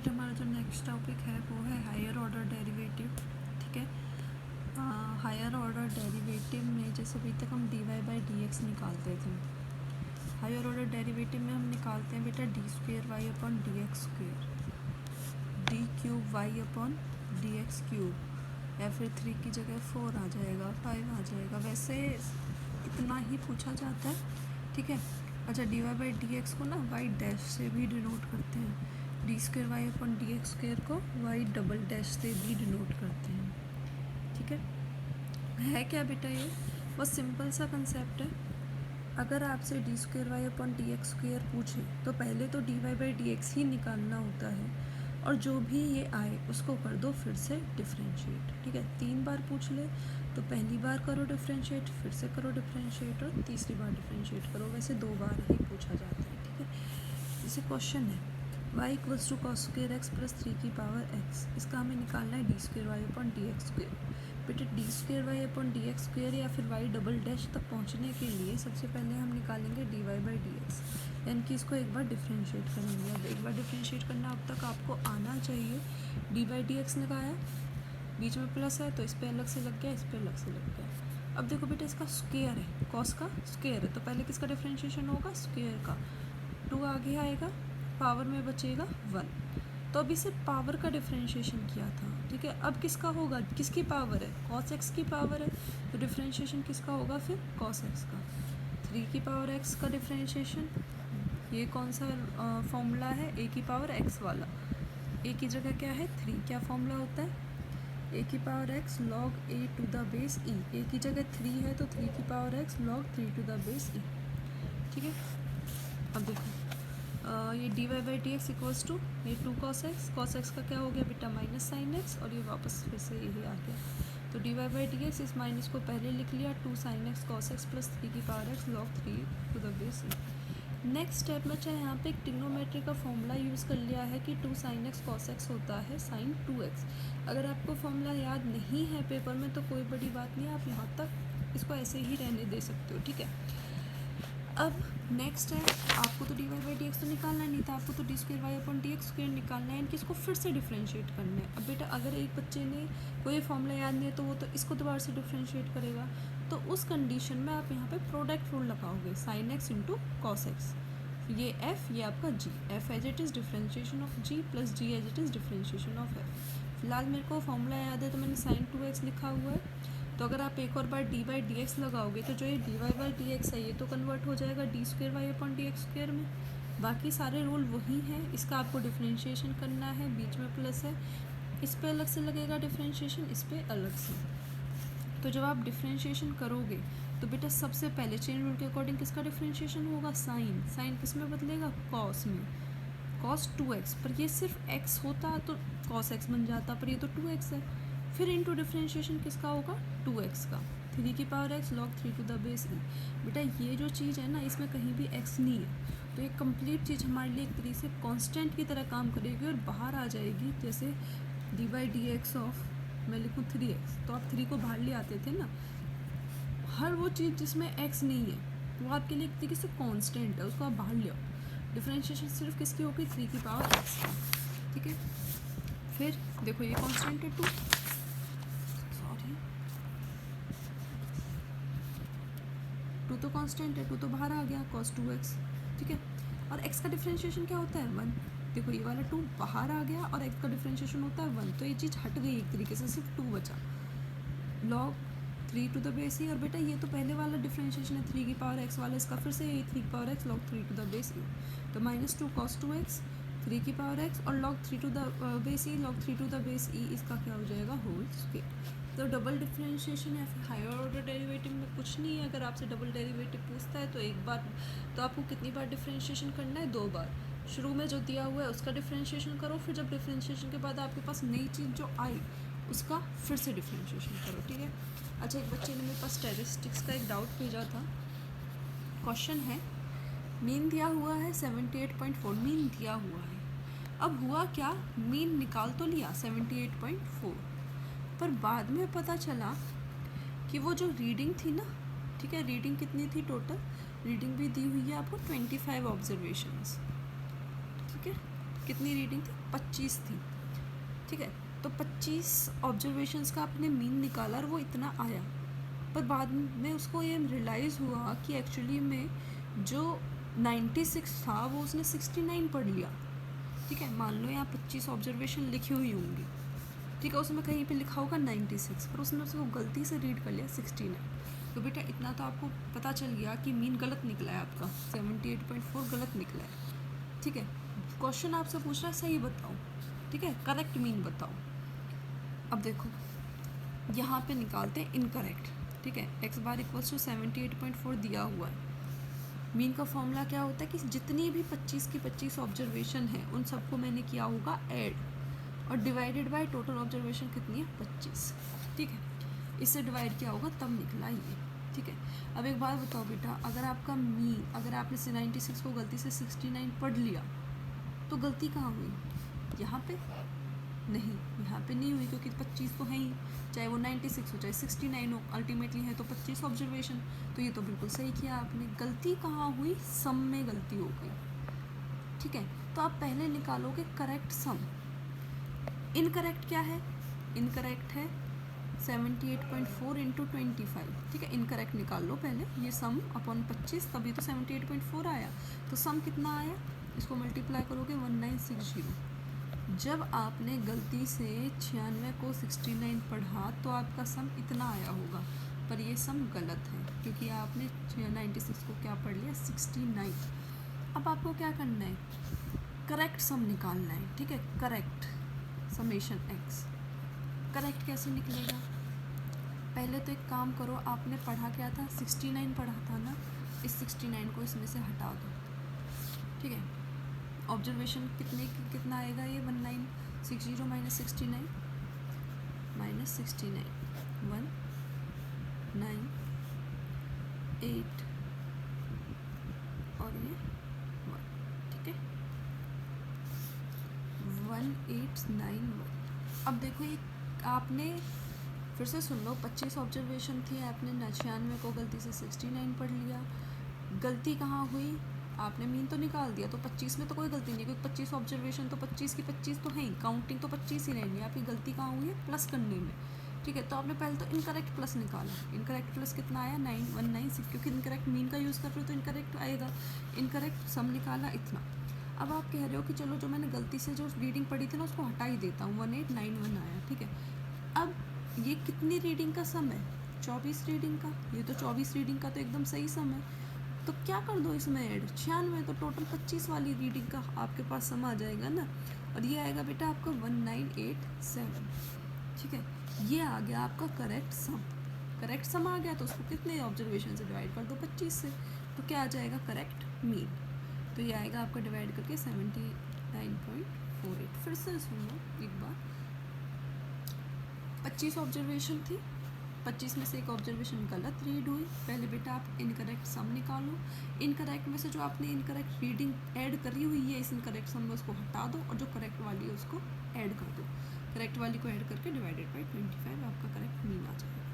बेटा हमारा जो नेक्स्ट टॉपिक है वो है हायर ऑर्डर डेरिवेटिव। ठीक है, हायर ऑर्डर डेरिवेटिव में जैसे अभी तक हम dy बाई डी एक्स निकालते थे, हायर ऑर्डर डेरिवेटिव में हम निकालते हैं बेटा d square Y upon D x square, d cube y upon D x cube, या फिर 3 की जगह 4 आ जाएगा, 5 आ जाएगा, वैसे इतना ही पूछा जाता है। ठीक है, अच्छा d Y by D x को ना वाई डैश से भी डिनोट करते हैं, d square Y upon D x square को वाई डबल डैश से भी डिनोट करते हैं। ठीक है क्या बेटा ये बस सिंपल सा कंसेप्ट है। अगर आपसे D square Y upon D x square पूछे तो पहले तो D Y by D X ही निकालना होता है, और जो भी ये आए उसको कर दो फिर से डिफरेंशिएट। ठीक है, 3 बार पूछ ले तो पहली बार करो डिफरेंशिएट, फिर से करो डिफरेंशिएट, और तीसरी बार डिफरेंशिएट करो। वैसे 2 बार ही पूछा जाता है। ठीक है, जैसे क्वेश्चन है y equals to cos square X plus 3 की पावर x, इसका हमें निकालना है D square Y upon D x square. बेटे D square Y upon D x square या फिर वाई डबल डैश तक पहुंचने के लिए सबसे पहले हम निकालेंगे d Y by D x, यानी कि इसको एक बार डिफरेंशिएट करेंगे। अब एक बार डिफरेंशिएट करना अब तक आपको आना चाहिए। डी बाई डी एक्स लगाया, बीच में प्लस है तो इस पर अलग से लग गया, इस पर अलग से लग गया। अब देखो बेटा इसका स्क्वेयर है, कॉस का स्क्वेयर है, तो पहले किसका डिफरेंशिएशन होगा, स्क्वेयर का। 2 आगे आएगा, पावर में बचेगा 1, तो अभी से पावर का डिफरेंशिएशन किया था। ठीक है, अब किसका होगा, किसकी पावर है, कॉस एक्स की पावर है, तो डिफरेंशिएशन किसका होगा फिर, कॉस एक्स का। 3 की पावर एक्स का डिफरेंशिएशन, ये कौन सा फॉर्मूला है, ए की पावर एक्स वाला, ए की जगह क्या है 3, क्या फॉर्मूला होता है, ए की power x log A to the base E, A की जगह 3 है तो 3 की power x log 3 to the base E. ठीक है, अब देखो ये D Y by D X equals to ये 2 कॉस एक्स का क्या हो गया बेटा माइनस साइन एक्स, और ये वापस फिर से यही आ गया। तो D Y by D x इस माइनस को पहले लिख लिया, 2 sine x cos x plus 3 की power x log 3 to the base e. Next step में चाहे यहाँ पे एक ट्रिग्नोमेट्री का फॉर्मूला यूज़ कर लिया है कि 2 साइन एक्स कॉस एक्स होता है साइन 2x। अगर आपको फॉर्मूला याद नहीं है पेपर में तो कोई बड़ी बात नहीं, आप यहाँ तक इसको ऐसे ही रहने दे सकते हो। ठीक है, अब नेक्स्ट है आपको तो D Y by D x तो निकालना नहीं था, आपको तो d square Y upon D x square निकालना है, इनकी इसको फिर से डिफरेंशिएट करना है। अब बेटा अगर एक बच्चे ने कोई फॉर्मूला याद नहीं है तो वो तो इसको दोबारा से डिफरेंशिएट करेगा, तो उस कंडीशन में आप यहाँ पे प्रोडक्ट रूल लगाओगे, sine X into cos X, ये एफ ये आपका G, F as it is differentiation of G plus G as it is differentiation of F. फिलहाल मेरे को फॉर्मूला याद है तो मैंने साइन 2x लिखा हुआ है, तो अगर आप एक और बार डी बाई डी एक्स लगाओगे तो जो ये D Y by D x है ये तो कन्वर्ट हो जाएगा d square Y upon D x square में। बाकी सारे रूल वही हैं, इसका आपको डिफरेंशिएशन करना है, बीच में प्लस है, इस पे अलग से लगेगा डिफरेंशिएशन, इस पे अलग से। तो जब आप डिफरेंशिएशन करोगे तो बेटा सबसे पहले चेन रूल के अकॉर्डिंग किसका डिफरेंशिएशन होगा, साइन, साइन किस में बदलेगा, कॉस में, कॉस 2x, पर ये सिर्फ x होता तो कॉस x बन जाता, पर ये तो 2x है। फिर इनटू डिफरेंशिएशन किसका होगा, 2x का, 3 की power x log 3 to the base E. बेटा ये जो चीज़ है ना इसमें कहीं भी x नहीं है, तो ये कंप्लीट चीज़ हमारे लिए एक तरीके से कांस्टेंट की तरह काम करेगी और बाहर आ जाएगी। जैसे D by D x of मैं लिखूँ 3x, तो आप 3 को बाहर ले आते थे ना, हर वो चीज़ जिसमें x नहीं है वो आपके लिए एक तरीके से कांस्टेंट है, उसको आप बाहर ले आओ। डिफरेंशिएशन सिर्फ किसकी होगी, 3 की पावर x की। ठीक है, फिर देखो ये कांस्टेंट है 2, सॉरी 2 तो कांस्टेंट है, 2 तो बाहर आ गया cos 2x। ठीक है, और x का डिफरेंशिएशन क्या होता है 1, देखो ये वाला 2 बाहर आ गया और x का डिफरेंशिएशन होता है 1, तो ये चीज़ हट गई एक तरीके से, सिर्फ 2 बचा, log 3 टू द बेस ई। और बेटा ये तो पहले वाला डिफरेंशिएशन है 3 की पावर x वाला, इसका फिर से ये 3 की power x log 3 to the base E, तो -2 cos 2x 3 की पावर x और log 3 to the base E, log 3 to the base E, इसका क्या हो जाएगा होल स्क्वायर। तो डबल डिफरेंशिएशन या फिर हायर ऑर्डर डेरिवेटिव में कुछ नहीं है, अगर आपसे डबल डेरिवेटिव पूछता है तो एक बार, तो आपको कितनी बार डिफरेंशिएशन करना है, 2 बार। शुरू में जो दिया हुआ है उसका डिफरेंशिएशन करो, फिर जब डिफरेंशिएशन के बाद आपके पास नई चीज़ जो आई उसका फिर से डिफरेंशिएशन करो। ठीक है, अच्छा एक बच्चे ने मेरे पास स्टैटिस्टिक्स का एक डाउट भेजा था। क्वेश्चन है मीन दिया हुआ है 78.4, मीन दिया हुआ है, अब हुआ क्या, मीन निकाल तो लिया 78.4, पर बाद में पता चला कि वो जो रीडिंग थी ना, ठीक है, रीडिंग कितनी थी टोटल, रीडिंग भी दी हुई है आपको 25 ऑब्जर्वेशंस। ठीक है, कितनी रीडिंग थी? 25 थी, ठीक है। तो 25 ऑब्जर्वेशंस का आपने मीन निकाला और वो इतना आया, पर बाद में उसको ये रियलाइज़ हुआ कि एक्चुअली में जो 96 था वो उसने 69 पढ़ लिया, ठीक है। मान लो यहाँ 25 ऑब्जर्वेशन लिखी हुई होंगी, ठीक है, उसमें कहीं पे लिखा होगा 96, पर उसने उसको गलती से रीड कर लिया 69। तो बेटा इतना तो आपको पता चल गया कि मीन गलत निकला है आपका, 78.4 गलत निकला है, ठीक है। क्वेश्चन आपसे पूछ रहा है सही बताओ, ठीक है, करेक्ट मीन बताओ। अब देखो यहाँ पे निकालते हैं इनकरेक्ट, ठीक है। x बार इक्वल्स टू 78.4 दिया हुआ है। मीन का फॉर्मूला क्या होता है कि जितनी भी 25 की 25 ऑब्जर्वेशन है उन सबको मैंने किया होगा ऐड, और डिवाइडेड बाय टोटल ऑब्जर्वेशन कितनी है? 25, ठीक है। इससे डिवाइड किया होगा तब निकला ये, ठीक है। अब एक बात बताओ बेटा, अगर आपका मीन, अगर आपने 96 को गलती से 69 पढ़ लिया तो गलती कहाँ हुई? यहाँ पे नहीं, यहाँ पे नहीं हुई, क्योंकि 25 तो है ही, चाहे वो 96 हो चाहे 69 हो, अल्टीमेटली है तो 25 ऑब्जर्वेशन। तो ये तो बिल्कुल सही किया आपने। गलती कहाँ हुई? सम में गलती हो गई, ठीक है। तो आप पहले निकालोगे करेक्ट सम। इनकरेक्ट क्या है? इनकरेक्ट है 78.4 इंटू 25, ठीक है। इनकरेक्ट निकाल लो पहले, ये सम अपॉन 25, तभी तो 78.4 आया। तो सम कितना आया? इसको मल्टीप्लाई करोगे 1960। जब आपने गलती से 96 को 69 पढ़ा तो आपका सम इतना आया होगा, पर ये सम गलत है, क्योंकि आपने 96 को क्या पढ़ लिया? 69। अब आपको क्या करना है? करेक्ट सम निकालना है, ठीक है। Correct summation x। करेक्ट कैसे निकलेगा? पहले तो एक काम करो, आपने पढ़ा क्या था? 69 पढ़ा था ना, इस 69 को इसमें से हटा दो, ठीक है। ऑब्जर्वेशन कितना आएगा? ये 1960 माइनस 69, माइनस 69, 198 और ये 1, ठीक है, 1891। अब देखो ये आपने फिर से सुन लो, 25 ऑब्जर्वेशन थी, आपने 96 को गलती से 69 पढ़ लिया। गलती कहाँ हुई? आपने मीन तो निकाल दिया, तो 25 में तो कोई गलती नहीं, क्योंकि 25 ऑब्जर्वेशन तो 25 की 25 तो है ही, काउंटिंग तो 25 ही रहेंगी। आपकी गलती कहाँ हुई है? प्लस करने में, ठीक है। तो आपने पहले तो इनकरेक्ट प्लस निकाला। इनकरेक्ट प्लस कितना आया? 9196, क्योंकि इनकरेक्ट मीन का यूज़ कर रहे हो तो इनकरेक्ट आएगा। इनकरेक्ट सम निकाला इतना। अब आप कह रहे हो कि चलो जो मैंने गलती से जो रीडिंग पढ़ी थी ना उसको हटा ही देता हूँ, 1891 आया, ठीक है। अब ये कितनी रीडिंग का सम है? 24 रीडिंग का। ये तो 24 रीडिंग का तो एकदम सही सम है, तो क्या कर दो इसमें ऐड, 96, तो टोटल 25 वाली रीडिंग का आपके पास सम आ जाएगा ना, और ये आएगा बेटा आपका 1987, ठीक है। ये आ गया आपका करेक्ट सम। करेक्ट सम आ गया तो उसको कितने ऑब्जर्वेशन से डिवाइड कर दो? 25 से, तो क्या आ जाएगा? Correct mean. तो ये आएगा आपका डिवाइड करके 79.48। फिर से सुनो एक बार, 25 ऑब्जर्वेशन थी, 25 में से एक ऑब्जर्वेशन गलत रीड हुई। पहले बेटा आप इनकरेक्ट सम निकालो। इनकरेक्ट में से जो आपने इनकरेक्ट रीडिंग ऐड करी हुई है इस इनकरेक्ट सम में, उसको हटा दो, और जो करेक्ट वाली है उसको ऐड कर दो। करेक्ट वाली को ऐड करके डिवाइडेड बाई 25 आपका करेक्ट मीन आ जाएगा।